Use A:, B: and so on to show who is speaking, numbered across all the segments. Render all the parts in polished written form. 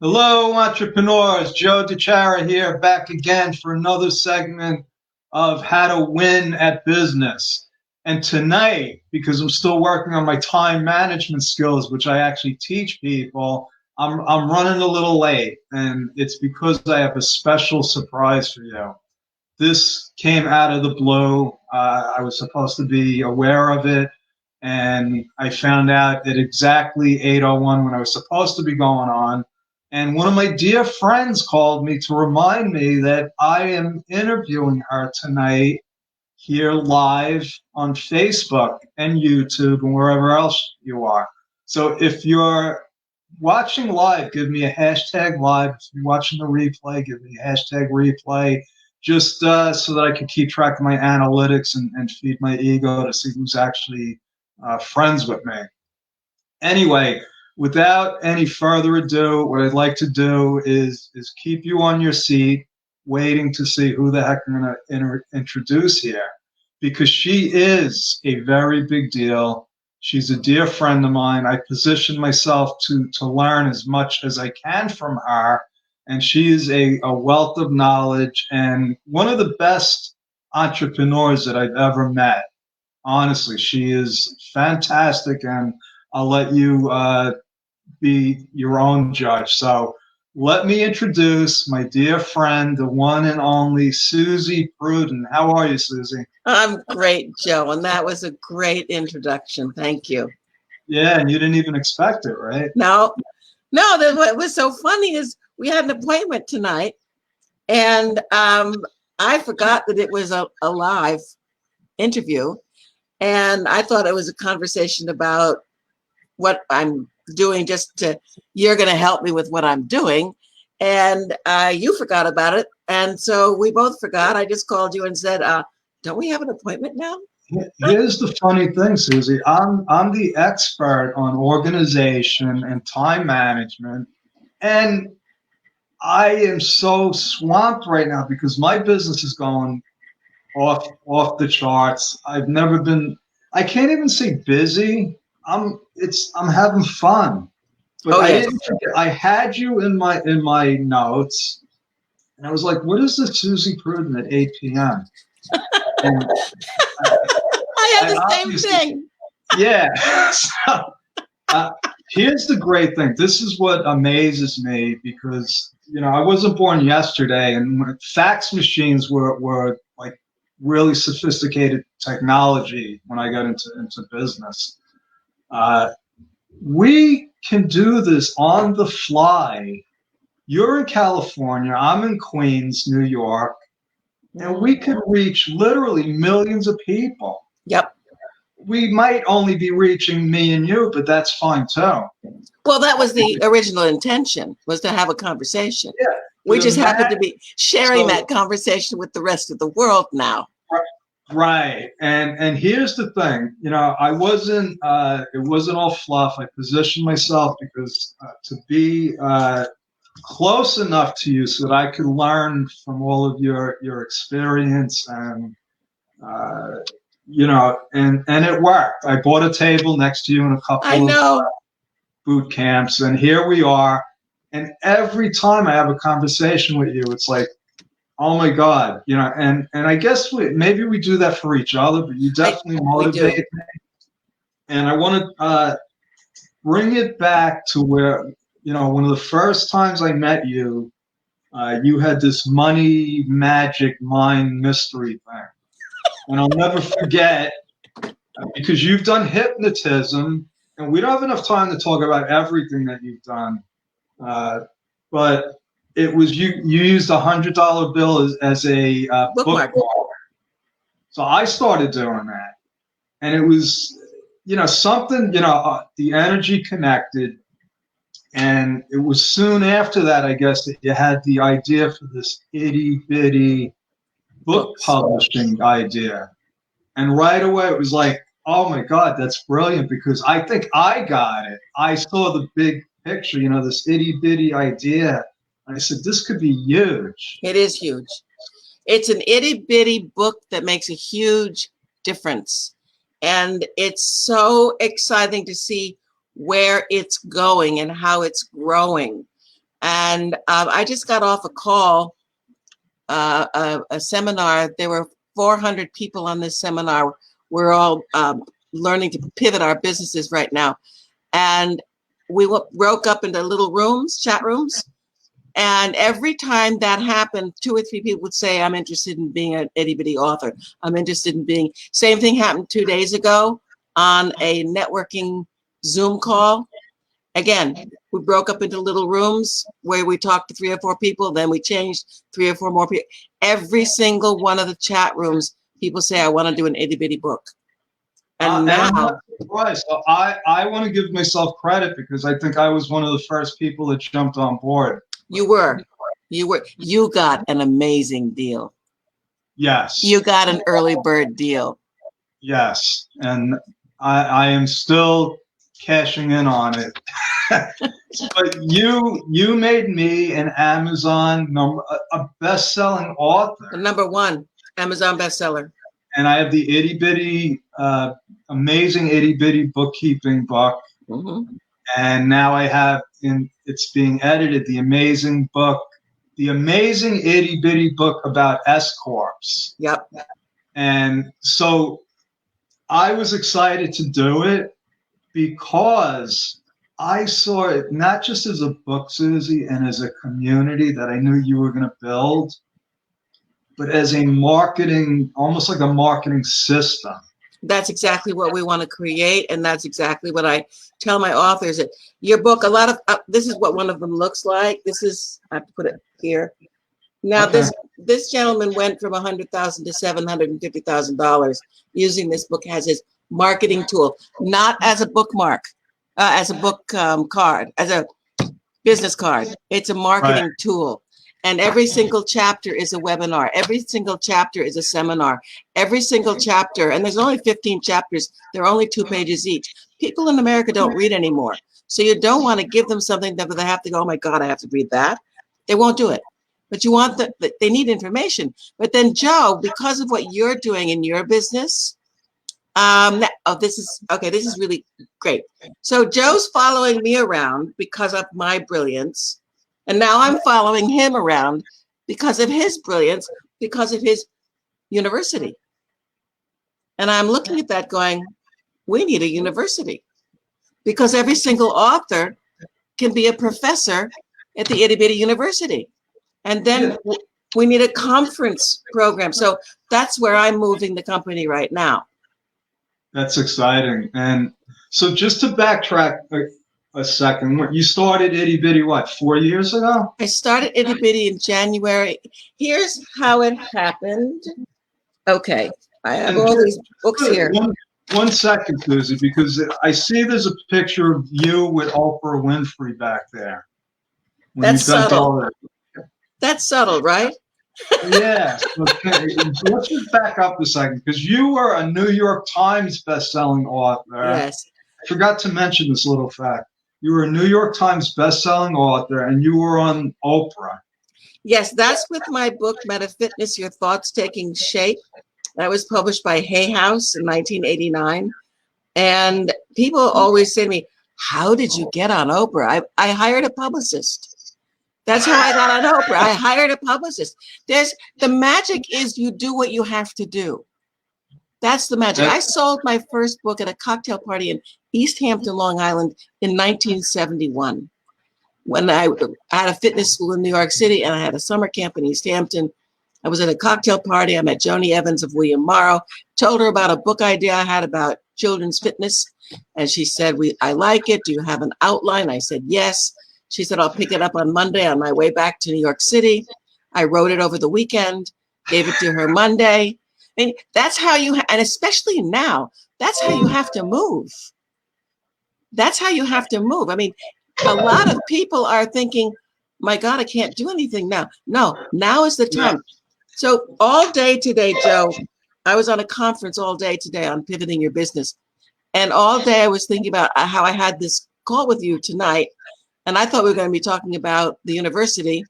A: Hello, entrepreneurs. Joe DeChara here, back again for another segment of how to win at business. And tonight, because I'm still working on my time management skills, which I actually teach people, I'm running a little late, and it's because I have a special surprise for you. This came out of the blue. I was supposed to be aware of it, and I found out at exactly 8:01 when I was supposed to be going on. And one of my dear friends called me to remind me that I am interviewing her tonight here live on Facebook and YouTube and wherever else you are. So if you're watching live, give me a hashtag live. If you're watching the replay, give me a hashtag replay, just so that I can keep track of my analytics and feed my ego to see who's actually friends with me. Anyway, without any further ado, what I'd like to do is keep you on your seat, waiting to see who the heck I'm going to introduce here, because she is a very big deal. She's a dear friend of mine. I position myself to learn as much as I can from her, and she is a wealth of knowledge and one of the best entrepreneurs that I've ever met. Honestly, she is fantastic, and I'll let you be your own judge. So let me introduce my dear friend, the one and only Suzy Pruden. How are you, Suzy?
B: I'm great, Joe, and that was a great introduction. Thank you.
A: Yeah, and you didn't even expect it, right?
B: No, what was so funny is we had an appointment tonight, and I forgot that it was a live interview, and I thought it was a conversation about what I'm doing. You're going to help me with what I'm doing, and you forgot about it, and so we both forgot. I just called you and said, don't we have an appointment now?
A: Here's the funny thing, Suzy. I'm the expert on organization and time management, and I am so swamped right now because my business is going off the charts. I've never been. I can't even say busy. I'm having fun. But
B: Oh,
A: I
B: yes.
A: didn't forget. I had you in my notes, and I was like, "What is this Suzy Pruden at 8 p.m.?" And
B: I have the same thing.
A: Yeah. So, here's the great thing. This is what amazes me because I wasn't born yesterday, and when fax machines were like really sophisticated technology when I got into business. We can do this on the fly. You're in California, I'm in Queens, New York, and we could reach literally millions of people.
B: Yep.
A: We might only be reaching me and you, but that's fine too.
B: Well, that was the original intention, was to have a conversation.
A: Yeah.
B: We just happen to be sharing that conversation with the rest of the world now.
A: Right. And here's the thing, I wasn't, it wasn't all fluff. I positioned myself because to be close enough to you so that I could learn from all of your experience and, and it worked. I bought a table next to you in a couple of boot camps, and here we are. And every time I have a conversation with you, it's like, oh my God, and I guess maybe we do that for each other, but you definitely motivate me. And I want to bring it back to where, one of the first times I met you, you had this money, magic, mind mystery thing. And I'll never forget, because you've done hypnotism, and we don't have enough time to talk about everything that you've done. But it was you used $100 bill as a bookmark. So I started doing that, and it was something, the energy connected, and it was soon after that, I guess, that you had the idea for this itty bitty book publishing idea. And right away it was like, oh my God, that's brilliant, because I think I got it. I saw the big picture, this itty bitty idea. And I said, this could be huge.
B: It is huge. It's an itty bitty book that makes a huge difference. And it's so exciting to see where it's going and how it's growing. And I just got off a call, a seminar. There were 400 people on this seminar. We're all learning to pivot our businesses right now. And we broke up into little rooms, chat rooms. And every time that happened, 2 or 3 people would say, I'm interested in being an itty bitty author. I'm interested in being, same thing happened 2 days ago on a networking Zoom call. Again, we broke up into little rooms where we talked to 3 or 4 people, then we changed 3 or 4 more people. Every single one of the chat rooms, people say, I want to do an itty bitty book. And now,
A: so I want to give myself credit because I think I was one of the first people that jumped on board.
B: You got an amazing deal.
A: Yes.
B: You got an early bird deal.
A: Yes. And I am still cashing in on it. But you made me an Amazon a best-selling author.
B: The #1 Amazon bestseller.
A: And I have the Itty Bitty, Amazing Itty Bitty Bookkeeping book.
B: Mm-hmm.
A: And now I have, it's being edited, the Amazing Itty Bitty Book about s-corps.
B: Yep.
A: And so I was excited to do it because I saw it not just as a book, Suzy, and as a community that I knew you were going to build, but as a marketing, almost like a marketing system.
B: That's exactly what we want to create. And that's exactly what I tell my authors. That your book, a lot of, this is what one of them looks like. This is, I have to put it here. Now,
A: Okay.
B: this gentleman went from $100,000 to $750,000 using this book as his marketing tool, not as a bookmark, as a book card, as a business card. It's a marketing tool. And every single chapter is a webinar. Every single chapter is a seminar. Every single chapter, and there's only 15 chapters. They're only 2 pages each. People in America don't read anymore. So you don't want to give them something that they have to go, oh my God, I have to read that. They won't do it. But you want they need information. But then Joe, because of what you're doing in your business, this is really great. So Joe's following me around because of my brilliance. And now I'm following him around because of his brilliance, because of his university. And I'm looking at that going, we need a university because every single author can be a professor at the Itty Bitty University. And then we need a conference program. So that's where I'm moving the company right now.
A: That's exciting. And so just to backtrack a second, you started Itty Bitty, what, 4 years ago?
B: I started Itty Bitty in January. Here's how it happened. Okay, I have all these books here.
A: One second, Suzy, because I see there's a picture of you with Oprah Winfrey back there.
B: That's subtle. That's subtle, right?
A: Yes. Okay. Let's just back up a second, because you were a New York Times best-selling author.
B: Yes.
A: I forgot to mention this little fact. You were a New York Times best-selling author, and you were on Oprah.
B: Yes, that's with my book, Meta Fitness, Your Thoughts Taking Shape. That was published by Hay House in 1989. And people always say to me, how did you get on Oprah? I hired a publicist. That's how I got on Oprah. I hired a publicist. The magic is you do what you have to do. That's the magic. I sold my first book at a cocktail party in East Hampton, Long Island in 1971. When I had a fitness school in New York City and I had a summer camp in East Hampton. I was at a cocktail party. I met Joni Evans of William Morrow, told her about a book idea I had about children's fitness. And she said, I like it. Do you have an outline? I said, yes. She said, I'll pick it up on Monday on my way back to New York City. I wrote it over the weekend, gave it to her Monday. And that's how and especially now, that's how you have to move. That's how you have to move. I mean, a lot of people are thinking, my God, I can't do anything now. No, now is the time. Yeah. So all day today, Joe, I was on a conference all day today on pivoting your business. And all day I was thinking about how I had this call with you tonight. And I thought we were going to be talking about the university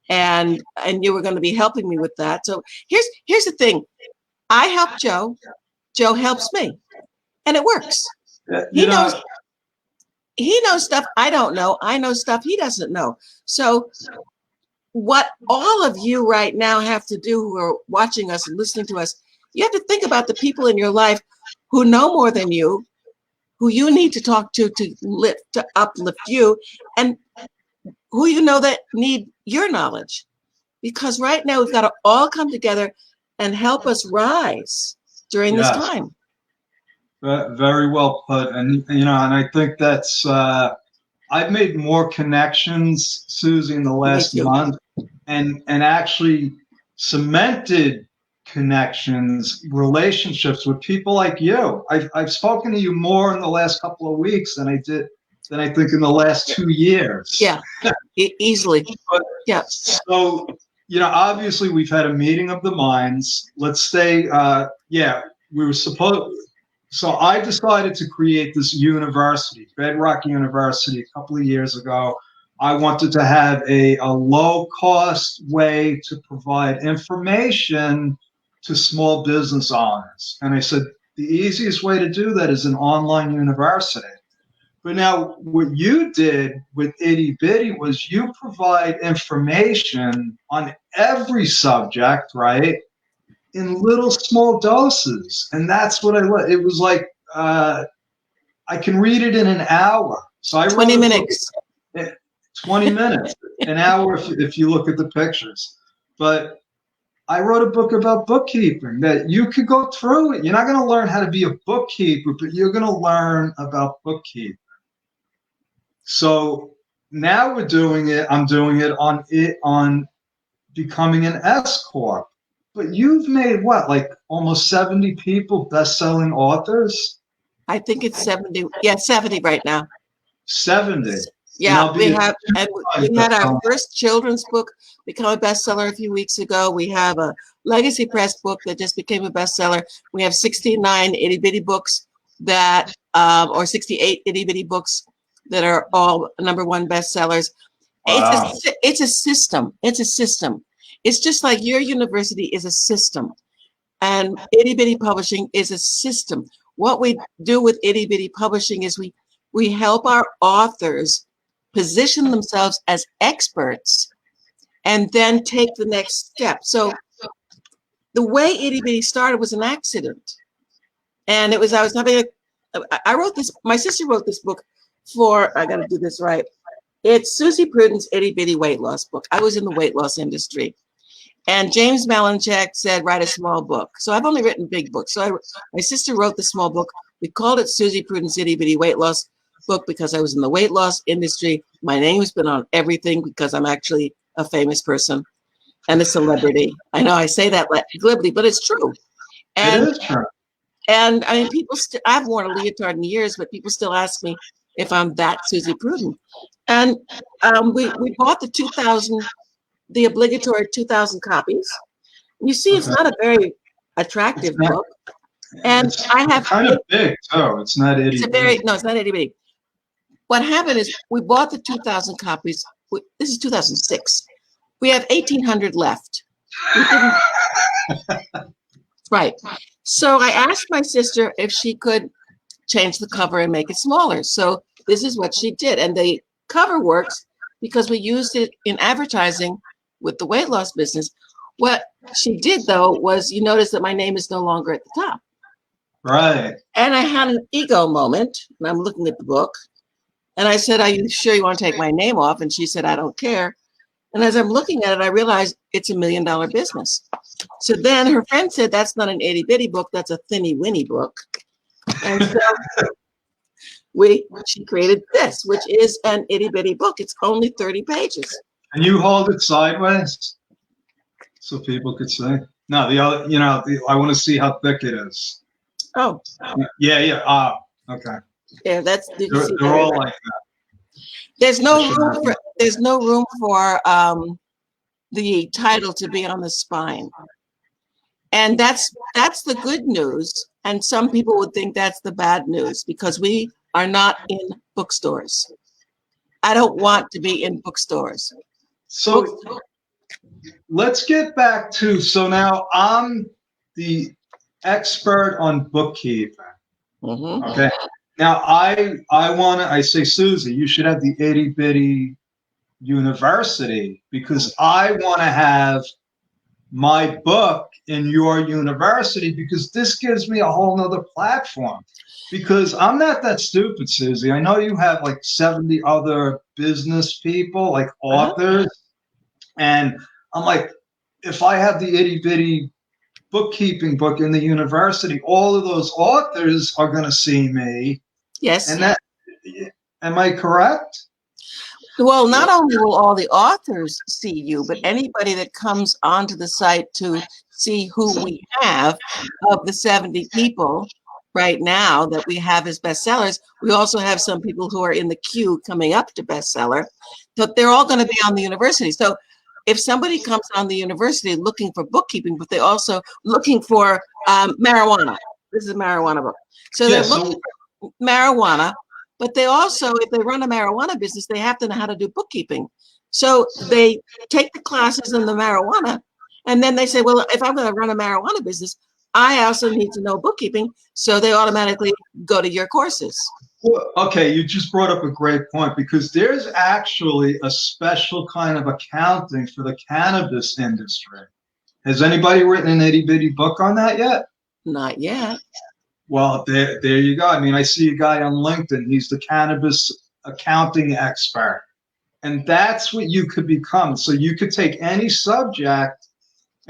B: and you were going to be helping me with that. So here's the thing. I help Joe. Joe helps me. And it works. He knows. he knows stuff I don't know. I know stuff he doesn't know. So what all of you right now have to do who are watching us and listening to us, you have to think about the people in your life who know more than you, who you need to talk to uplift you, and who you know that need your knowledge. Because right now we've got to all come together and help us rise during this time.
A: Very well put. And, and I think that's, I've made more connections, Suzy, in the last month, and actually cemented connections, relationships with people like you. I've spoken to you more in the last couple of weeks than I think in the last 2 years.
B: Yeah, easily.
A: But, yeah. So, obviously we've had a meeting of the minds. Let's say, we were supposed. So I decided to create this university, Bedrock University, a couple of years ago. I wanted to have a low-cost way to provide information to small business owners. And I said, the easiest way to do that is an online university. But now what you did with Itty Bitty was you provide information on every subject, right? In little small doses. And that's what I love. It was like, I can read it in an hour. So I
B: 20 minutes.
A: 20 minutes, an hour if you look at the pictures. But I wrote a book about bookkeeping that you could go through it. You're not going to learn how to be a bookkeeper, but you're going to learn about bookkeeping. So now we're doing it. I'm doing it on becoming an s-corp. But you've made what, like almost 70 people best-selling authors?
B: I think it's 70. Yeah, 70 right now.
A: 70.
B: Yeah, we had our first children's book become a bestseller a few weeks ago. We have a Legacy Press book that just became a bestseller. We have 69 itty bitty books that, or 68 itty bitty books that are all #1 bestsellers. Wow. It's a system. It's a system. It's just like your university is a system, and Itty Bitty Publishing is a system. What we do with Itty Bitty Publishing is we help our authors position themselves as experts and then take the next step. So the way Itty Bitty started was an accident. And it was, I wrote this, my sister wrote this book I got to do this right. It's Suzy Pruden's Itty Bitty Weight Loss book. I was in the weight loss industry. And James Malinchak said, write a small book. So I've only written big books. So my sister wrote the small book. We called it Suzy Pruden's Itty Bitty Weight Loss book because I was in the weight loss industry. My name has been on everything because I'm actually a famous person and a celebrity. I know I say that glibly, but it's true. And,
A: it is true.
B: And I mean, I've worn a leotard in years, but people still ask me if I'm that Suzy Pruden. And we bought the obligatory 2,000 copies. You see, it's not a very attractive book. And I have
A: kind of big, too. It's not itty bitty.
B: No, it's not itty bitty. What happened is we bought the 2,000 copies. This is 2006. We have 1,800 left. Right. So I asked my sister if she could change the cover and make it smaller. So this is what she did. And the cover works because we used it in advertising with the weight loss business. What she did, though, was you notice that my name is no longer at the top.
A: Right.
B: And I had an ego moment, and I'm looking at the book. And I said, are you sure you want to take my name off? And she said, I don't care. And as I'm looking at it, I realized it's $1 million business. So then her friend said, that's not an itty bitty book, that's a thinny winny book. And so she created this, which is an itty bitty book. It's only 30 pages.
A: And you hold it sideways so people could see? No, the other, I want to see how thick it is.
B: Oh.
A: Yeah. Okay.
B: Yeah,
A: they're all like that.
B: There's no room for the title to be on the spine. And that's the good news. And some people would think that's the bad news because we are not in bookstores. I don't want to be in bookstores.
A: So let's get back to, so now I'm the expert on bookkeeping.
B: Mm-hmm.
A: Okay. Now I say, Suzy, you should have the Itty Bitty University, because I want to have my book in your university, because this gives me a whole nother platform. Because I'm not that stupid, Suzy. I know you have like 70 other business people, like authors. And I'm like, if I have the Itty Bitty bookkeeping book in the university, all of those authors are going to see me.
B: Yes.
A: And that, am I correct?
B: Well, not only will all the authors see you, but anybody that comes onto the site to see who we have of the 70 people right now that we have as bestsellers. We also have some people who are in the queue coming up to bestseller. So they're all going to be on the university. So if somebody comes on the university looking for bookkeeping, but they're also looking for marijuana, this is a marijuana book. So they're looking for marijuana. But they also, if they run a marijuana business, they have to know how to do bookkeeping. So they take the classes in the marijuana, and then they say, well, if I'm going to run a marijuana business, I also need to know bookkeeping. So they automatically go to your courses.
A: Well, okay, you just brought up a great point, because there's actually a special kind of accounting for the cannabis industry. Has anybody written an itty bitty book on that yet?
B: Not yet.
A: Well, there you go. I mean, I see a guy on LinkedIn. He's the cannabis accounting expert. And that's what you could become. So you could take any subject.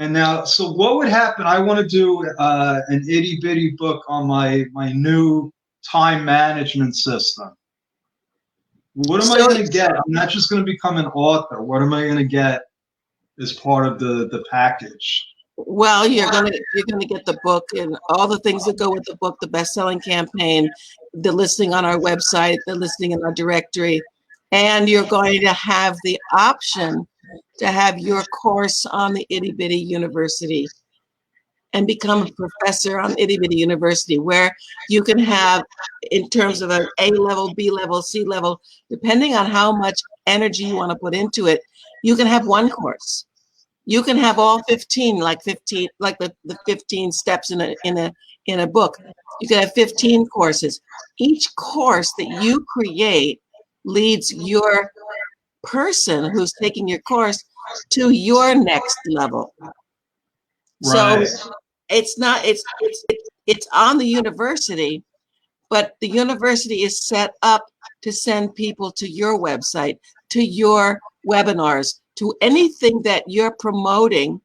A: And now, so what would happen? I want to do an itty bitty book on my new time management system. What am I going to get? I'm not just going to become an author. What am I going to get as part of the package?
B: Well, you're gonna get the book and all the things that go with the book, the best-selling campaign, the listing on our website, the listing in our directory, and you're going to have the option to have your course on the Itty Bitty University and become a professor on Itty Bitty University, where you can have, in terms of an A level, B level, C level, depending on how much energy you want to put into it, you can have one course. You can have all 15, like the 15 steps in a book. You can have 15 courses. Each course that you create leads your person who's taking your course to your next level.
A: Right.
B: So it's on the university, but the university is set up to send people to your website, to your webinars, to anything that you're promoting,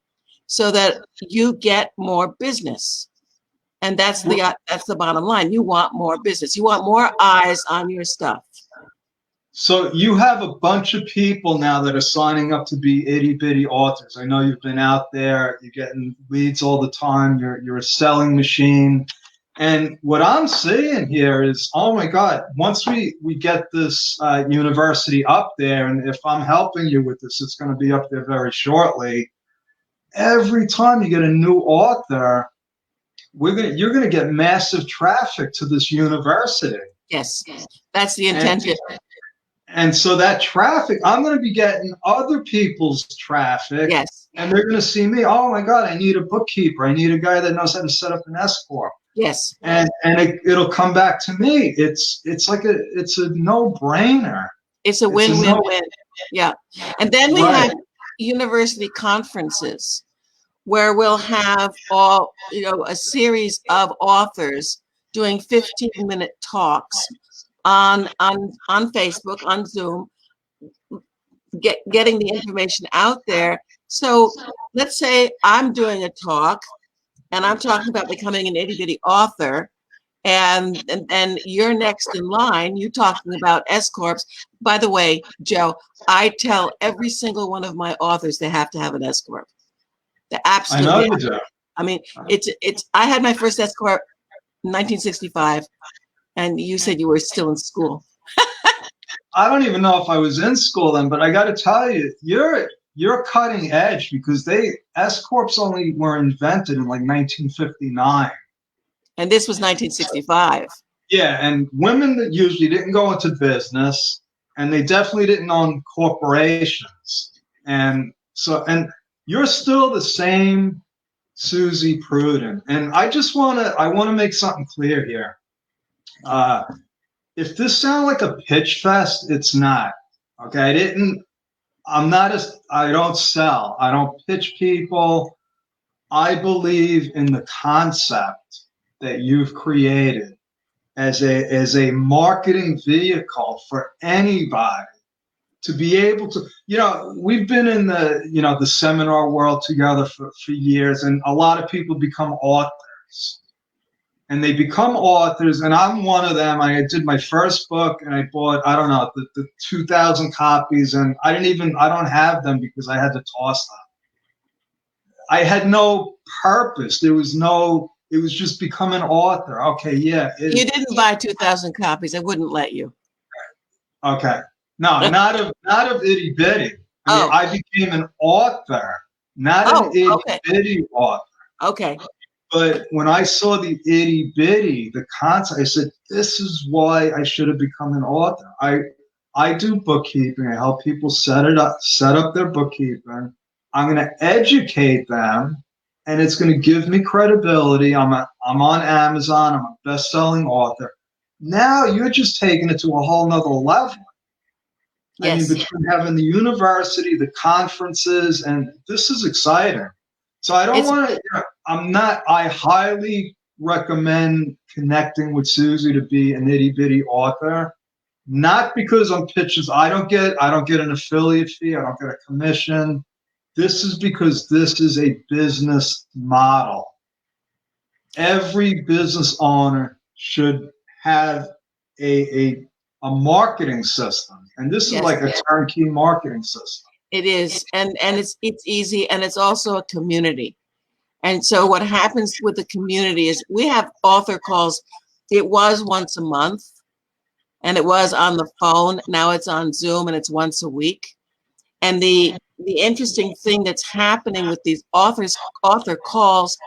B: so that you get more business. And that's the bottom line. You want more business. You want more eyes on your stuff.
A: So you have a bunch of people now that are signing up to be itty bitty authors. I know you've been out there, you're getting leads all the time, you're a selling machine. And what I'm seeing here is, oh my God, once we get this university up there, and if I'm helping you with this, it's going to be up there very shortly. Every time you get a new author, you're going to get massive traffic to this university.
B: Yes, that's the intention.
A: And so that traffic, I'm going to be getting other people's traffic.
B: Yes.
A: And they're going to see me. Oh my God, I need a bookkeeper. I need a guy that knows how to set up an s-corp.
B: Yes.
A: And it'll come back to me. It's a no-brainer.
B: It's a win-win-win. Yeah. And then we have university conferences where we'll have a series of authors doing 15-minute talks on Facebook, on Zoom, getting the information out there. So let's say I'm doing a talk and I'm talking about becoming an itty bitty author, and you're next in line, you talking about s-corps. By the way, Joe, I tell every single one of my authors they have to have an s-corp. They absolutely.
A: I know you do.
B: I mean, I had my first s-corp in 1965, and you said you were still in school.
A: I don't even know if I was in school then, but I got to tell you, you're cutting edge, because s-corps only were invented in like 1959.
B: And this was 1965.
A: Yeah, and women that usually didn't go into business, and they definitely didn't own corporations. And you're still the same Suzy Pruden. And I want to make something clear here. if this sounds like a pitch fest, it's not. Okay, I don't sell. I don't pitch people. I believe in the concept that you've created as a marketing vehicle for anybody to be able to, we've been in the seminar world together for years, and a lot of people become authors. And they become authors, and I'm one of them. I did my first book, and I bought, I don't know, the 2,000 copies, and I don't have them because I had to toss them. I had no purpose. It was just become an author. Okay, yeah.
B: You didn't buy 2,000 copies. I wouldn't let you.
A: Okay. No, not of Itty Bitty. I became an author, not an Itty Bitty author.
B: Okay.
A: But when I saw the Itty Bitty, the concept, I said, this is why I should have become an author. I do bookkeeping. I help people set up their bookkeeping. I'm going to educate them, and it's going to give me credibility. I'm on Amazon. I'm a best-selling author. Now you're just taking it to a whole nother level. Yes. I mean, between having the university, the conferences, and this is exciting. So I don't want to, I highly recommend connecting with Suzy to be an itty bitty author. Not because I'm pitches. I don't get an affiliate fee. I don't get a commission. This is because this is a business model. Every business owner should have a marketing system. And this is like a turnkey marketing system.
B: It is, and it's easy, and it's also a community. And so what happens with the community is we have author calls. It was once a month, and it was on the phone. Now it's on Zoom, and it's once a week. And the interesting thing that's happening with these author calls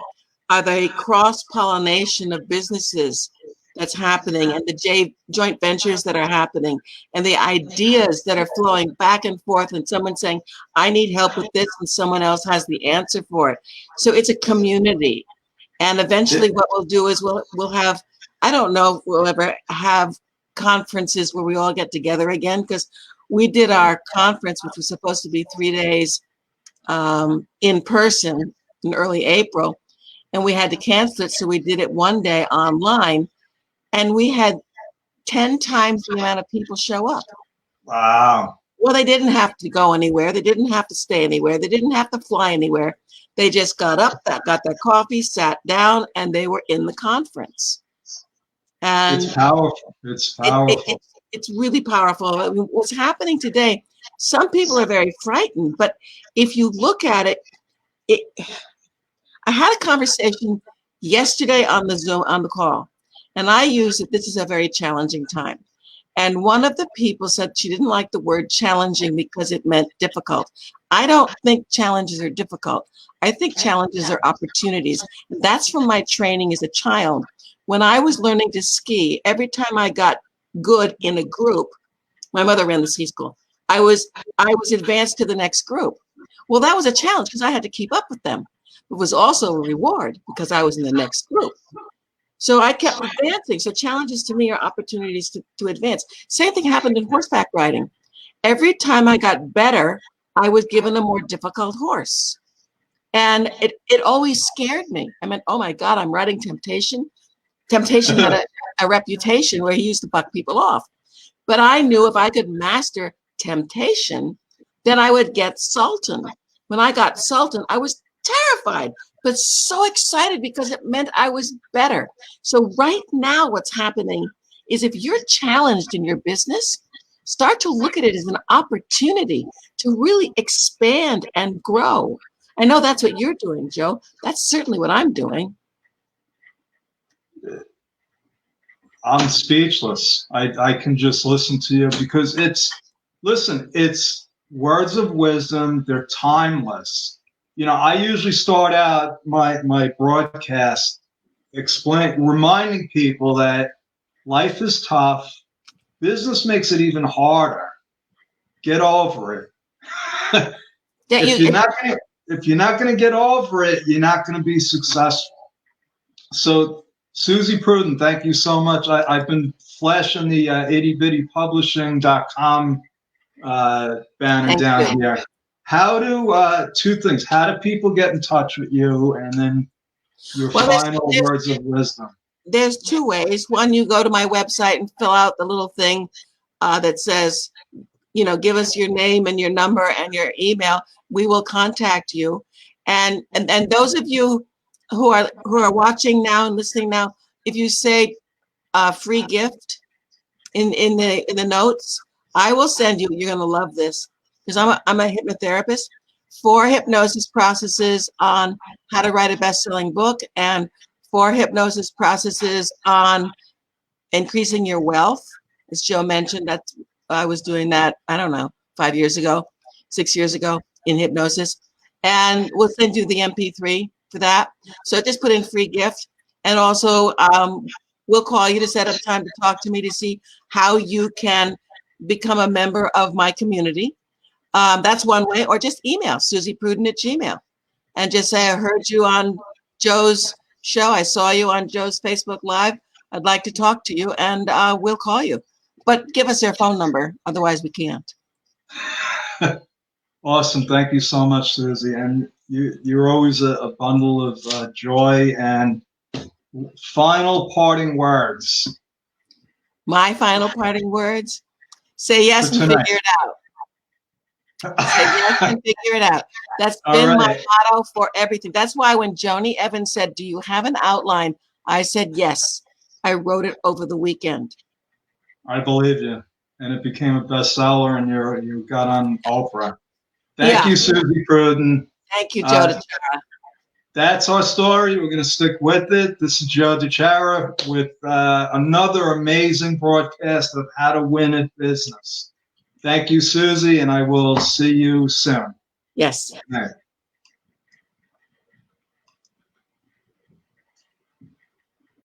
B: are the cross-pollination of businesses that's happening, and the joint ventures that are happening, and the ideas that are flowing back and forth, and someone saying, I need help with this, and someone else has the answer for it. So it's a community. And eventually what we'll do is we'll have, I don't know if we'll ever have conferences where we all get together again, because we did our conference, which was supposed to be 3 days in person in early April, and we had to cancel it. So we did it one day online. And we had 10 times the amount of people show up.
A: Wow.
B: Well, they didn't have to go anywhere. They didn't have to stay anywhere. They didn't have to fly anywhere. They just got up, got their coffee, sat down, and they were in the conference. And
A: it's powerful. It's powerful.
B: It's really powerful. I mean, what's happening today, some people are very frightened, but if you look at it, I had a conversation yesterday on the Zoom, on the call. And I use it, this is a very challenging time. And one of the people said she didn't like the word challenging because it meant difficult. I don't think challenges are difficult. I think challenges are opportunities. That's from my training as a child. When I was learning to ski, every time I got good in a group, my mother ran the ski school, I was advanced to the next group. Well, that was a challenge because I had to keep up with them. It was also a reward because I was in the next group. So I kept advancing. So challenges to me are opportunities to advance. Same thing happened in horseback riding. Every time I got better, I was given a more difficult horse. And it always scared me. I meant, oh my God, I'm riding Temptation. Temptation had a reputation where he used to buck people off. But I knew if I could master Temptation, then I would get Sultan. When I got Sultan, I was terrified, but so excited because it meant I was better. So right now what's happening is if you're challenged in your business, start to look at it as an opportunity to really expand and grow. I know that's what you're doing, Joe. That's certainly what I'm doing.
A: I'm speechless. I can just listen to you because it's words of wisdom. They're timeless. I usually start out my broadcast reminding people that life is tough. Business makes it even harder. Get over it. If you're not going to get over it, you're not going to be successful. So Suzy Pruden, thank you so much. I've been flashing the ittybittypublishing.com banner
B: Thank
A: down
B: you.
A: here. How do, two things, how do people get in touch with you? And then your
B: Well,
A: final words of wisdom.
B: there's two ways. One, you go to my website and fill out the little thing that says, you know, give us your name and your number and your email. We will contact you. And those of you who are watching now and listening now, if you say free gift in the notes, I will send you. You're gonna love this because I'm a hypnotherapist. 4 hypnosis processes on how to write a best-selling book, and 4 hypnosis processes on increasing your wealth. As Joe mentioned, that's I was doing that, I don't know, 5 years ago, 6 years ago in hypnosis. And we'll send you the MP3 for that. So just put in free gift. And also we'll call you to set up time to talk to me to see how you can become a member of my community. That's one way, or just email suzypruden@gmail.com and just say, I heard you on Joe's show. I saw you on Joe's Facebook Live. I'd like to talk to you, and we'll call you. But give us their phone number, otherwise we can't.
A: Awesome. Thank you so much, Suzy. And you're always a bundle of joy. And final parting words.
B: My final parting words, say yes and figure it out. Say yes and figure it out. That's been my motto for everything. That's why when Joni Evans said, do you have an outline? I said, yes. I wrote it over the weekend.
A: I believe you. And it became a bestseller, and you got on Oprah. Thank you, Suzy Pruden.
B: Thank you, Joe DeChara.
A: That's our story. We're going to stick with it. This is Joe DeChara with another amazing broadcast of How to Win at Business. Thank you, Suzy, and I will see you soon.
B: Yes.
A: All right.